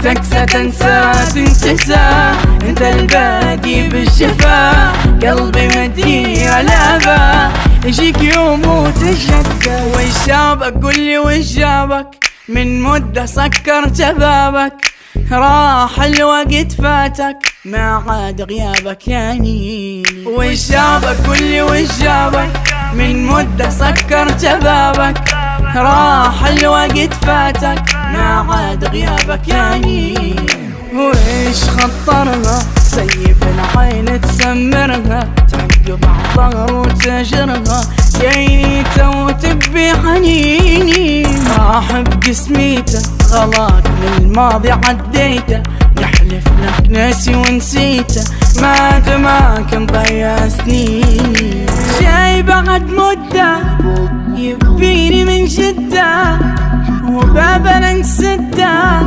تكسى تنسى تنتسى، انت الباقي بالشفا، قلبي مدير لعبة يجيك يوم وتشقى. وش جابك قولي وش جابك، من مدة سكر شبابك، راح الوقت فاتك ما عاد غيابك يا نيلي. وش جابك قولي وش جابك، من مدة سكر شبابك، راح الوقت فاتك ما عاد غيابك يا نيلي. وإيش خطرها سيب العين تسمرها، تعقب عطها وتجرها، جايته وتبي حنيني، راح بقسميته غلاك من الماضي عديته، نحلف لك ناسي ونسيته، ما دماك مضيع سنيني. جاي بعد مدة يبيني من جدة، وبابا نسده